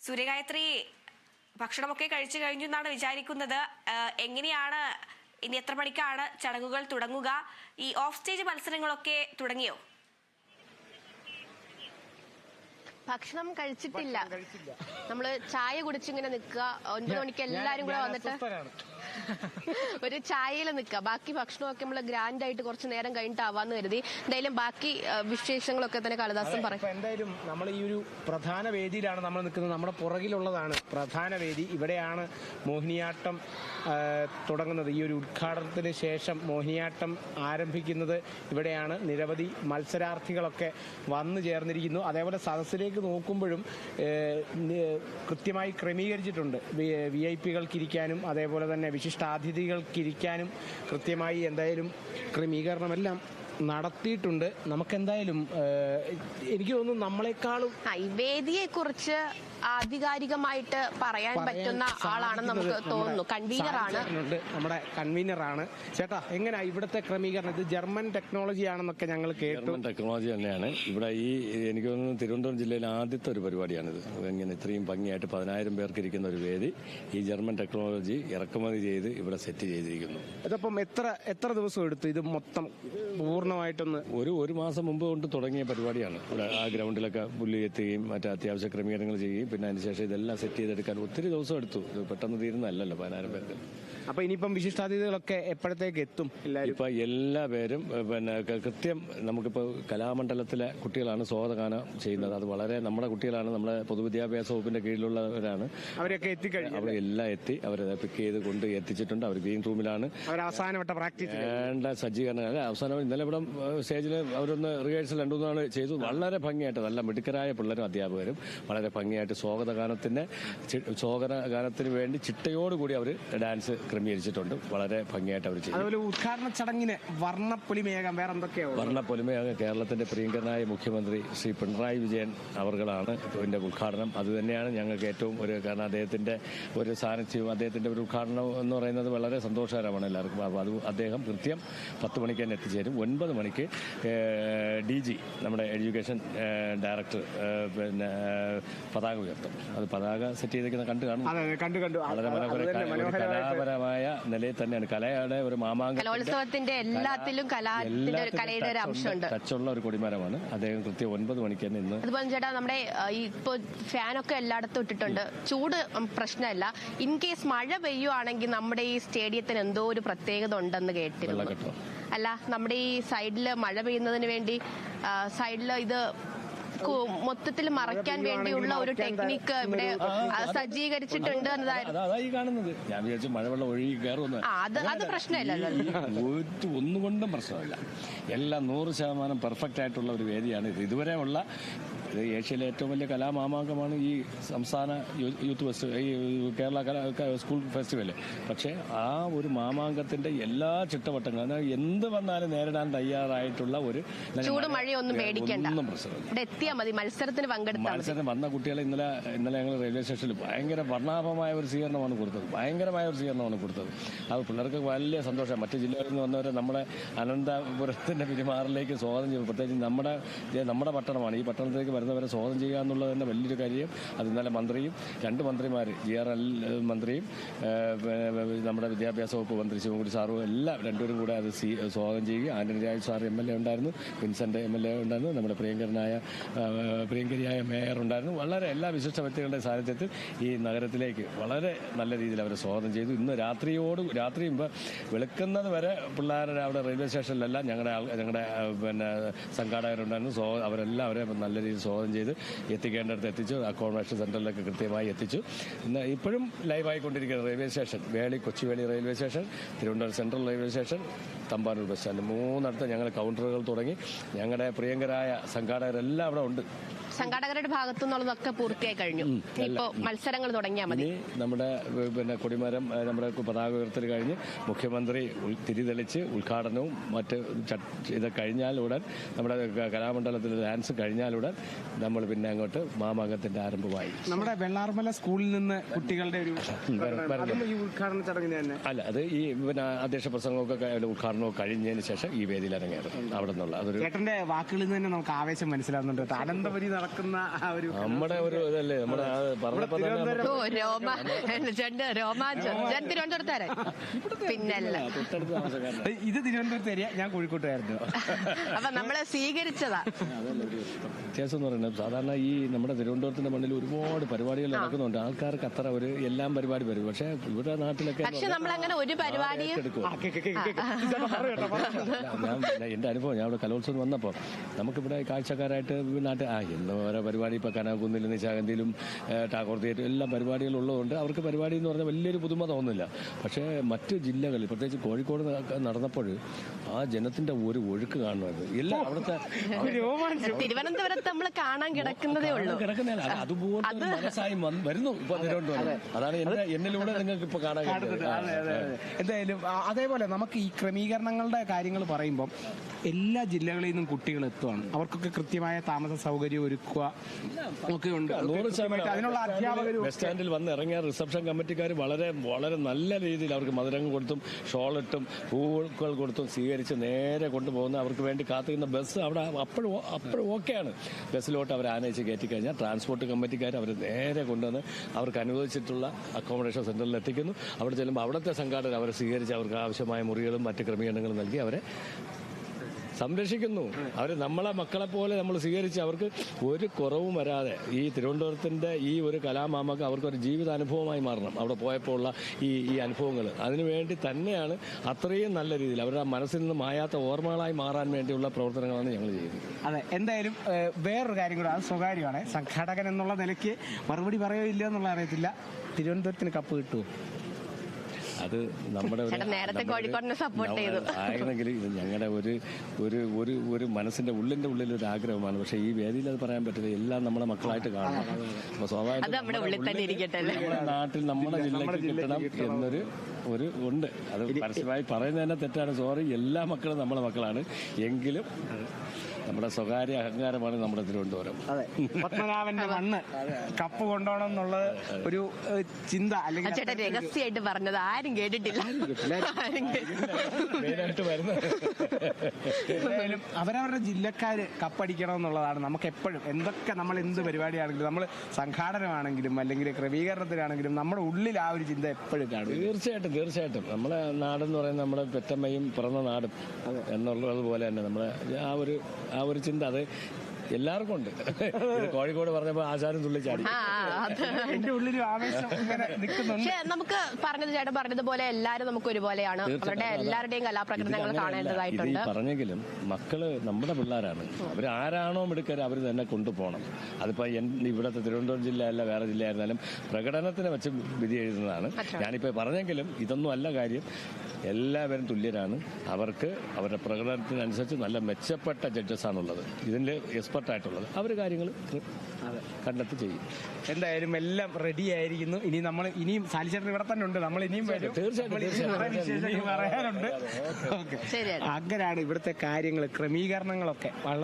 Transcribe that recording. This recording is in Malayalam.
സൂര്യഗായത്രി ഭക്ഷണമൊക്കെ കഴിച്ചു കഴിഞ്ഞു എന്നാണ് വിചാരിക്കുന്നത്. എങ്ങനെയാണ് ഇനി എത്ര മണിക്കാണ് ചടങ്ങുകൾ തുടങ്ങുക? ഈ ഓഫ് സ്റ്റേജ് മത്സരങ്ങളൊക്കെ തുടങ്ങിയോ? ഭക്ഷണം കഴിച്ചിട്ടില്ല. നമ്മള് ചായ കുടിച്ചിങ്ങനെ നിക്കുക. 9 മണിക്ക് എല്ലാരും കൂടെ വന്നിട്ട് ഒരു ചായയിൽ നിൽക്കുക. ബാക്കി ഭക്ഷണമൊക്കെ നമ്മള് ഗ്രാൻഡ് ആയിട്ട് കുറച്ച് നേരം കഴിഞ്ഞിട്ടാവാന്ന് കരുതി. എന്തായാലും ബാക്കി വിശേഷങ്ങളൊക്കെ തന്നെ കാളിദാസൻ പറയും. എന്തായാലും നമ്മൾ ഈ ഒരു പ്രധാന വേദിയിലാണ് നമ്മൾ നിൽക്കുന്നത്. നമ്മുടെ പുറകിലുള്ളതാണ് പ്രധാന വേദി. ഇവിടെയാണ് മോഹിനിയാട്ടം തുടങ്ങുന്നത്. ഈ ഒരു ഉദ്ഘാടനത്തിന് ശേഷം മോഹിനിയാട്ടം ആരംഭിക്കുന്നത് ഇവിടെയാണ്. നിരവധി മത്സരാർത്ഥികളൊക്കെ വന്നു ചേർന്നിരിക്കുന്നു. അതേപോലെ സദസ്സിലേക്ക് നോക്കുമ്പോഴും കൃത്യമായി ക്രമീകരിച്ചിട്ടുണ്ട്. VIP-കൾക്കിരിക്കാനും അതേപോലെ തന്നെ വിശിഷ്ടാതിഥികൾക്കിരിക്കാനും കൃത്യമായി എന്തായാലും ക്രമീകരണമെല്ലാം നടത്തിയിട്ടുണ്ട്. നമുക്കെന്തായാലും എനിക്ക് തോന്നുന്നു നമ്മളെക്കാളും ഈ വേദിയെ കുറിച്ച് ആധികാരികമായിട്ട് പറയാൻ പറ്റുന്ന ആളാണെന്ന് നമുക്ക് തോന്നുന്നു. കൺവീനറാണ്, നമ്മുടെ കൺവീനറാണ്. ചേട്ടാ, എങ്ങനെയാ ഇവിടുത്തെ ക്രമീകരണം? ഇത് ജർമ്മൻ ടെക്നോളജി ആണെന്നൊക്കെ ഞങ്ങൾ കേട്ടു. ജർമ്മൻ ടെക്നോളജി തന്നെയാണ് ഇവിടെ. എനിക്ക് തോന്നുന്നു തിരുവനന്തപുരം ജില്ലയിലെ ആദ്യത്തെ ഒരു പരിപാടിയാണിത്. ഇങ്ങനെ ഇത്രയും ഭംഗിയായിട്ട് 10,000 പേർക്ക് ഇരിക്കുന്ന ഒരു വേദി ഈ ജർമ്മൻ ടെക്നോളജി ഇറക്കുമതി ചെയ്ത് ഇവിടെ സെറ്റ് ചെയ്തിരിക്കുന്നു. അതപ്പം എത്ര ദിവസം എടുത്തു ഇത് മൊത്തം പൂർണ്ണമായിട്ടൊന്ന്? ഒരു മാസം മുമ്പ് കൊണ്ട് തുടങ്ങിയ പരിപാടിയാണ്. ഇവിടെ ആ ഗ്രൗണ്ടിലൊക്കെ പുല്ല് എത്തുകയും മറ്റു അത്യാവശ്യ ക്രമീകരണങ്ങൾ ചെയ്യുകയും പിന്നെ അതിനുശേഷം ഇതെല്ലാം സെറ്റ് ചെയ്തെടുക്കാൻ ഒത്തിരി ദിവസം എടുത്തു. ഇത് പെട്ടെന്ന് തീരുന്നതല്ലല്ലോ 10,000 പേർക്ക്. അപ്പൊ ഇനിയിപ്പം വിശിഷ്ടാതിഥികളൊക്കെ എപ്പോഴത്തേക്ക് എത്തും? ഇപ്പൊ എല്ലാ പേരും പിന്നെ കൃത്യം നമുക്കിപ്പോ കലാമണ്ഡലത്തിലെ കുട്ടികളാണ് സ്വാഗതഗാനം ചെയ്യുന്നത്. അത് വളരെ നമ്മുടെ കുട്ടികളാണ്, നമ്മുടെ പൊതുവിദ്യാഭ്യാസ വകുപ്പിന്റെ കീഴിലുള്ളവരാണ്. അവരൊക്കെ എത്തിക്കഴിഞ്ഞു. അവരെല്ലാം എത്തി. അവരെ പിക്ക് ചെയ്ത് കൊണ്ട് എത്തിച്ചിട്ടുണ്ട്. അവർ ഗ്രീൻ റൂമിലാണ്. അവസാനവട്ട പ്രാക്ടീസ് വേണ്ട സജ്ജീകരണം. അവസാനം ഇന്നലെ ഇവിടെ സ്റ്റേജിൽ അവരൊന്ന് റിഹേഴ്സൽ 2-3 നാൾ ചെയ്തു. വളരെ ഭംഗിയായിട്ട് നല്ല മിടുക്കരായ പിള്ളേരും അധ്യാപകരും വളരെ ഭംഗിയായിട്ട് സ്വാഗതഗാനത്തിന് വേണ്ടി ചിട്ടയോടുകൂടി അവർ ഡാൻസ് ക്രമീകരിച്ചിട്ടുണ്ട്. വളരെ ഭംഗിയായിട്ട് അവർ ചെയ്തു. അതുപോലെ ഉദ്ഘാടന ചടങ്ങിന് വർണ്ണപ്പൊലിമേകാൻ വേറെ എന്തൊക്കെയാണ്? വർണ്ണപ്പൊലിമയാകാൻ കേരളത്തിന്റെ പ്രിയങ്കരനായ മുഖ്യമന്ത്രി ശ്രീ പിണറായി വിജയൻ അവർകളാണ് ഇതിന്റെ ഉദ്ഘാടനം. അത് തന്നെയാണ് ഞങ്ങൾക്ക് ഏറ്റവും കാരണം അദ്ദേഹത്തിന്റെ ഒരു സാന്നിധ്യവും അദ്ദേഹത്തിന്റെ ഒരു ഉദ്ഘാടനം എന്ന് പറയുന്നത് വളരെ സന്തോഷകരമാണ് എല്ലാവർക്കും. അപ്പോൾ അത് അദ്ദേഹം കൃത്യം 10 മണിക്ക് തന്നെ എത്തിച്ചേരും. 9 മണിക്ക് DG നമ്മുടെ എഡ്യൂക്കേഷൻ ഡയറക്ടർ പിന്നെ പതാക ഉയർത്തും. അത് പതാക സെറ്റ് ചെയ്തിരിക്കുന്ന കണ്ടു വളരെ കലാപരമായ നിലയിൽ തന്നെയാണ്. കലയുടെ ഒരു കലോത്സവത്തിന്റെ എല്ലാത്തിലും കലയുടെ ഒരു അംശമുണ്ട്. ടച്ചുള്ള ഒരു കൊടിമരമാണ്. അദ്ദേഹം കൃത്യം 9 മണിക്ക് തന്നെ ഇന്ന്. അതുപോലെ ചേട്ടാ, നമ്മുടെ ഇപ്പൊ ഫാനൊക്കെ എല്ലായിടത്തും ഇട്ടിട്ടുണ്ട്. ചൂട് പ്രശ്നമല്ല. ഇൻ കേസ് മഴ പെയ്യുവാണെങ്കിൽ നമ്മുടെ ഈ സ്റ്റേഡിയത്തിന് എന്തോ ഒരു പ്രത്യേകത ഉണ്ടെന്ന് കേട്ടിരുന്നു. അല്ല, നമ്മുടെ ഈ സൈഡില് മഴ പെയ്യുന്നതിന് വേണ്ടി സൈഡില് ഇത് മൊത്തത്തിൽ മറയ്ക്കാൻ വേണ്ടിയുള്ള ഒരു ടെക്നിക്ക് ഇവിടെ സജ്ജീകരിച്ചിട്ടുണ്ട് എന്നതായിരുന്നു. ഞാൻ വിചാരിച്ചു മഴവെള്ളം ഒഴുകി കയറുമെന്ന്. അത് പ്രശ്നമില്ലല്ലോ. ഒന്നുകൊണ്ടും പ്രശ്നമില്ല. എല്ലാം 100% പെർഫെക്റ്റ് ആയിട്ടുള്ള ഒരു വേദിയാണ് ഇത്. ഇതുവരെ ഉള്ള ഏഷ്യയിലെ ഏറ്റവും വലിയ കലാമാമാങ്കമാണ് ഈ സംസ്ഥാന യൂത്ത് ഫെസ്റ്റിവൽ, ഈ കേരള സ്കൂൾ ഫെസ്റ്റിവൽ. പക്ഷേ ആ ഒരു മാമാങ്കത്തിന്റെ എല്ലാ ചിട്ടവട്ടങ്ങളും എന്ത് വന്നാലും നേരിടാൻ തയ്യാറായിട്ടുള്ള ഒരു ചൂട് മഴയൊന്നും പേടിക്കണ്ട. ഒന്നും പ്രശ്നമില്ല. മത്സരത്തിന് വന്ന കുട്ടികളെ ഇന്നലെ ഞങ്ങൾ റെയിൽവേ സ്റ്റേഷനിൽ ഭയങ്കര വർണ്ണാഭമായ ഒരു സ്വീകരണമാണ് കൊടുത്തത്. ഭയങ്കരമായ ഒരു സ്വീകരണമാണ് കൊടുത്തത്. അത് പിള്ളേർക്ക് വലിയ സന്തോഷം. മറ്റു ജില്ലകളിൽ നിന്ന് വന്നവരെ നമ്മുടെ അനന്തപുരത്തിന്റെ പെരുമാറിലേക്ക് സ്വാഗതം ചെയ്യും. പ്രത്യേകിച്ച് നമ്മുടെ പട്ടണമാണ്. ഈ പട്ടണത്തിലേക്ക് വരുന്നവരെ സ്വാഗതം ചെയ്യുക എന്നുള്ളത് തന്നെ വലിയൊരു കാര്യം. അത് ഇന്നലെ മന്ത്രിയും 2 മന്ത്രിമാർ, GRL മന്ത്രിയും നമ്മുടെ വിദ്യാഭ്യാസ വകുപ്പ് മന്ത്രി ശിവൻകുട്ടി സാറും എല്ലാം രണ്ടുപേരും കൂടെ അത് സ്വാഗതം ചെയ്യുക. ആന്റണി രാജ് സാർ MLA ഉണ്ടായിരുന്നു, വിൻസെന്റ് MLA ഉണ്ടായിരുന്നു, നമ്മുടെ പ്രിയങ്കരിയായ മേയർ ഉണ്ടായിരുന്നു. വളരെ എല്ലാ വിശിഷ്ട വ്യക്തികളുടെ സാന്നിധ്യത്തിൽ ഈ നഗരത്തിലേക്ക് വളരെ നല്ല രീതിയിൽ അവരെ സ്വാഗതം ചെയ്തു. ഇന്ന് രാത്രിയും വെളുക്കുന്നത് വരെ പിള്ളേരുടെ അവിടെ റെയിൽവേ സ്റ്റേഷനിലെല്ലാം ഞങ്ങളുടെ പിന്നെ സംഘാടകരുണ്ടായിരുന്നു. അവരെല്ലാം അവരെ നല്ല രീതിയിൽ സ്വാഗതം ചെയ്ത് എത്തിക്കേണ്ടടുത്ത് എത്തിച്ചു. അക്കോമഡേഷൻ സെന്ററിലേക്ക് കൃത്യമായി എത്തിച്ചു. ഇന്ന് ഇപ്പോഴും ലൈവായിക്കൊണ്ടിരിക്കുന്ന railway station Kochuveli railway station, Thiruvananthapuram central railway station, Thampanoor bus stand, 3 ഞങ്ങൾ കൗണ്ടറുകൾ തുടങ്ങി. ഞങ്ങളുടെ പ്രിയങ്കരായ സംഘാടകരെല്ലാം അവിടെ ഉണ്ട്. സംഘാടകരുടെ ഭാഗത്തു നിന്നുള്ളതൊക്കെ പൂർത്തിയായി കഴിഞ്ഞു. ഇപ്പോൾ മത്സരങ്ങൾ തുടങ്ങിയാൽ മതി. നമ്മുടെ പിന്നെ കൊടിമരം, നമ്മുടെ പതാക ഉയർത്തൽ കഴിഞ്ഞ് മുഖ്യമന്ത്രി തിരിതെളിച്ച് ഉദ്ഘാടനവും മറ്റ് ഇത് കഴിഞ്ഞാലുടൻ നമ്മുടെ കലാമണ്ഡലത്തിൽ ഡാൻസ് കഴിഞ്ഞാലുടൻ നമ്മൾ പിന്നെ അങ്ങോട്ട് മാമാങ്കത്തിന്റെ ആരംഭമായി. നമ്മുടെ വെള്ളാർമല സ്കൂളിൽ നിന്ന് കുട്ടികളുടെ ഒരു ഉദ്ഘാടന ചടങ്ങിന് തന്നെ അല്ല, അത് ഈ പിന്നെ അധ്യക്ഷ പ്രസംഗമൊക്കെ ഉദ്ഘാടനവും കഴിഞ്ഞതിന് ശേഷം ഈ വേദിയിൽ ഇറങ്ങിയത് അവിടെ നിന്നുള്ള അതൊരു ചേട്ടന്റെ വാക്കുകളിൽ നിന്ന് തന്നെ നമുക്ക് ആവേശം മനസ്സിലാവുന്നുണ്ട്. അനന്തപുരി നടക്കുന്ന ആ ഒരു നമ്മുടെ ഒരു ഇതല്ലേ നമ്മുടെ പറഞ്ഞപ്പോ തന്നെ ഓ രോമാഞ്ചം ഞാൻ തിരുവനന്തപുരത്താരെ പിന്നല്ല തൊട്ടടുത്ത താമസക്കാരനാണ്. ഇത് തിരുവനന്തപുരത്ത് ഏരിയ, ഞാൻ കോഴിക്കോട്ടുകായിരുന്നു. അപ്പൊ നമ്മളെ സ്വീകരിച്ചതാ. വ്യത്യാസം എന്ന് പറയുന്നത് സാധാരണ ഈ നമ്മുടെ തിരുവനന്തപുരത്തിന്റെ മണ്ണിൽ ഒരുപാട് പരിപാടികൾ നടക്കുന്നുണ്ട്. ആൾക്കാർക്ക് അത്ര ഒരു എല്ലാം പരിപാടി വരും. പക്ഷെ ഇവിടെ നാട്ടിലൊക്കെ പക്ഷെ നമ്മളങ്ങനെ ഒരു പരിപാടിയും ഞാൻ എന്റെ അനുഭവം, ഞാൻ ഇവിടെ കലോത്സവം വന്നപ്പോൾ നമുക്കിവിടെ കാഴ്ചക്കാരായിട്ട് നാട്ടിൽ എന്തോ ഓരോ പരിപാടി ഇപ്പൊ കനകുന്നിലും നിശാഗന്ധിയിലും ടാഗോർ തിയേറ്റർ എല്ലാ പരിപാടികളും ഉള്ളതുകൊണ്ട് അവർക്ക് പരിപാടി എന്ന് പറഞ്ഞാൽ വലിയൊരു പുതുമ തോന്നുന്നില്ല. പക്ഷേ മറ്റു ജില്ലകളിൽ പ്രത്യേകിച്ച് കോഴിക്കോട് നടന്നപ്പോൾ ആ ജനത്തിന്റെ ഒരു ഒഴുക്ക് കാണുന്നത് എല്ലാം അവിടുത്തെ തിരുവനന്തപുരത്ത് നമ്മൾ കാണാൻ കിടക്കുന്നതേ ഉള്ളൂ. കിടക്കുന്നില്ല, അതുപോലെ മനസ്സായി വരുന്നു ഇപ്പൊ തിരുവനന്തപുരം. അതാണ് എന്നിലൂടെ നിങ്ങൾക്ക് ഇപ്പൊ കാണാൻ കഴിയുന്നത്. എന്തായാലും അതേപോലെ നമുക്ക് ഈ ക്രമീകരണങ്ങളുടെ കാര്യങ്ങൾ പറയുമ്പോൾ എല്ലാ ജില്ലകളിൽ നിന്നും കുട്ടികൾ എത്തുവാണ്. അവർക്കൊക്കെ കൃത്യമായ താമസ സൗകര്യം ഒരുക്കുക ഒക്കെ ഉണ്ട്. 100% അതിനുള്ള അധ്യാപകരും ബസ് സ്റ്റാൻഡിൽ വന്ന് ഇറങ്ങിയ റിസപ്ഷൻ കമ്മിറ്റിക്കാർ വളരെ വളരെ നല്ല രീതിയിൽ അവർക്ക് മധുരങ്ങൾ കൊടുത്തും ഷോളിട്ടും പൂക്കൾ കൊടുത്തും സ്വീകരിച്ച് നേരെ കൊണ്ടുപോകുന്ന അവർക്ക് വേണ്ടി കാത്തിരുന്ന ബസ് അവിടെ അപ്പോഴും ഓക്കെയാണ്. ബസ്സിലോട്ട് അവർ ആനയിച്ച് കയറ്റി കഴിഞ്ഞാൽ ട്രാൻസ്പോർട്ട് കമ്മിറ്റിക്കാർ അവർ നേരെ കൊണ്ടുവന്ന് അവർക്ക് അനുവദിച്ചിട്ടുള്ള അക്കോമഡേഷൻ സെന്ററിൽ എത്തിക്കുന്നു. അവിടെ ചെല്ലുമ്പോൾ അവിടുത്തെ സംഘാടകർ അവരെ സ്വീകരിച്ച് അവർക്ക് ആവശ്യമായ മുറികളും മറ്റ് ക്രമീകരണങ്ങളും നൽകി അവരെ സംരക്ഷിക്കുന്നു. അവർ നമ്മളെ മക്കളെ പോലെ നമ്മൾ സ്വീകരിച്ച് അവർക്ക് ഒരു കുറവും വരാതെ ഈ തിരുവനന്തപുരത്തിന്റെ ഈ ഒരു കലാമാമക്ക് അവർക്കൊരു ജീവിതാനുഭവമായി മാറണം. അവിടെ പോയപ്പോൾ ഉള്ള ഈ അനുഭവങ്ങൾ അതിനുവേണ്ടി തന്നെയാണ് അത്രയും നല്ല രീതിയിൽ അവരുടെ മനസ്സിൽ നിന്ന് മായാത്ത ഓർമ്മകളായി മാറാൻ വേണ്ടിയുള്ള പ്രവർത്തനങ്ങളാണ് ഞങ്ങൾ ചെയ്യുന്നത്. അതെ, എന്തായാലും വേറൊരു കാര്യം കൂടെ, അത് സ്വകാര്യമാണ്. സംഘാടകൻ എന്നുള്ള നിലയ്ക്ക് മറുപടി പറയോ ഇല്ലയോ എന്നുള്ള അറിയത്തില്ല. തിരുവനന്തപുരത്തിന് കപ്പ് കിട്ടുമോ? അത് നമ്മുടെ നേരത്തെ കോഴിക്കോടിനെ സപ്പോർട്ട് ചെയ്തു ആയിരുന്നെങ്കിൽ ഇത് ഞങ്ങളുടെ ഒരു മനസ്സിന്റെ ഉള്ളിന്റെ ഒരു ആഗ്രഹമാണ്. പക്ഷെ ഈ വേദിയിൽ അത് പറയാൻ പറ്റില്ല. എല്ലാം നമ്മുടെ മക്കളായിട്ട് കാണണം. അപ്പൊ സ്വാഭാവികമായിട്ടും നമ്മുടെ നാട്ടിൽ നമ്മുടെ ജില്ലയ്ക്ക് കിട്ടണം എന്നൊരു ഉണ്ട്. അത് പരസ്യമായി പറയുന്നത് തന്നെ തെറ്റാണ്, സോറി. എല്ലാ മക്കളും നമ്മുടെ മക്കളാണ്. എങ്കിലും നമ്മുടെ സ്വകാര്യ അഹങ്കാരമാണ് നമ്മുടെ തിരുവനന്തപുരം. അതെ, പത്മനാഭന്റെ മണ്ണ് കപ്പ് കൊണ്ടുപോകണം എന്നുള്ള ഒരു ചിന്ത അല്ലെങ്കിൽ ചേട്ടാ രഹസ്യമായിട്ട് പറഞ്ഞത് ആരും കേട്ടിട്ടില്ല. അവരവരുടെ ജില്ലക്കാര് കപ്പടിക്കണം എന്നുള്ളതാണ് നമുക്ക് എപ്പോഴും. നമ്മൾ എന്ത് പരിപാടിയാണെങ്കിലും, നമ്മൾ സംഘാടനമാണെങ്കിലും അല്ലെങ്കിൽ ക്രമീകരണത്തിനാണെങ്കിലും നമ്മുടെ ഉള്ളിൽ ആ ഒരു ചിന്ത എപ്പോഴും കാണും. തീർച്ചയായിട്ടും നമ്മളെ നാടെന്ന് പറയുന്നത് നമ്മുടെ പെറ്റമ്മയും പിറന്ന നാടും എന്നുള്ളതുപോലെ തന്നെ നമ്മളെ ആ ഒരു ചിന്ത അത് എല്ലാവർക്കും ഉണ്ട്. കോഴിക്കോട് പറഞ്ഞപ്പോ ആശാനും തുള്ളിച്ചാടി. എന്റെ ഉള്ളിലും ആവേശം ഇങ്ങനെ നിൽക്കുന്നുണ്ട്. പക്ഷെ നമുക്ക് ചേട്ടൻ പറഞ്ഞതുപോലെ എല്ലാരും നമുക്ക് ഒരുപോലെയാണ്. അവരുടെ എല്ലാവരുടെയും കലാപ്രകടനങ്ങൾ കാണേണ്ടതായിട്ടുണ്ട്. പറഞ്ഞെങ്കിലും മക്കള് നമ്മുടെ പിള്ളേരാണ്. അവർ ആരാണോ മിടുക്കർ അവർ തന്നെ കൊണ്ടുപോകണം. അതിപ്പോ ഇവിടുത്തെ തിരുവനന്തപുരം ജില്ല അല്ല വേറെ ജില്ലയായിരുന്നാലും പ്രകടനത്തിന് വെച്ച് വിധി എഴുതുന്നതാണ്. ഞാനിപ്പോ പറഞ്ഞെങ്കിലും ഇതൊന്നും അല്ല കാര്യം. എല്ലാവരും തുല്യരാണ്. അവർക്ക് അവരുടെ പ്രകടനത്തിനനുസരിച്ച് നല്ല മെച്ചപ്പെട്ട ജഡ്ജസാണുള്ളത്, ഇതിൻ്റെ എക്സ്പെർട്ടായിട്ടുള്ളത്. അവർ കാര്യങ്ങൾ കണ്ടെത്തി ചെയ്യും. എന്തായാലും എല്ലാം റെഡി ആയിരിക്കുന്നു. ഇനിയും സാലിച്ചേട്ടൻ ഇവിടെ തന്നെ ഉണ്ട്. നമ്മൾ ഇനിയും വരും. തീർച്ചയായിട്ടും പറയാനുണ്ട്. അങ്ങനെയാണ് ഇവിടുത്തെ കാര്യങ്ങൾ, ക്രമീകരണങ്ങളൊക്കെ വളരെ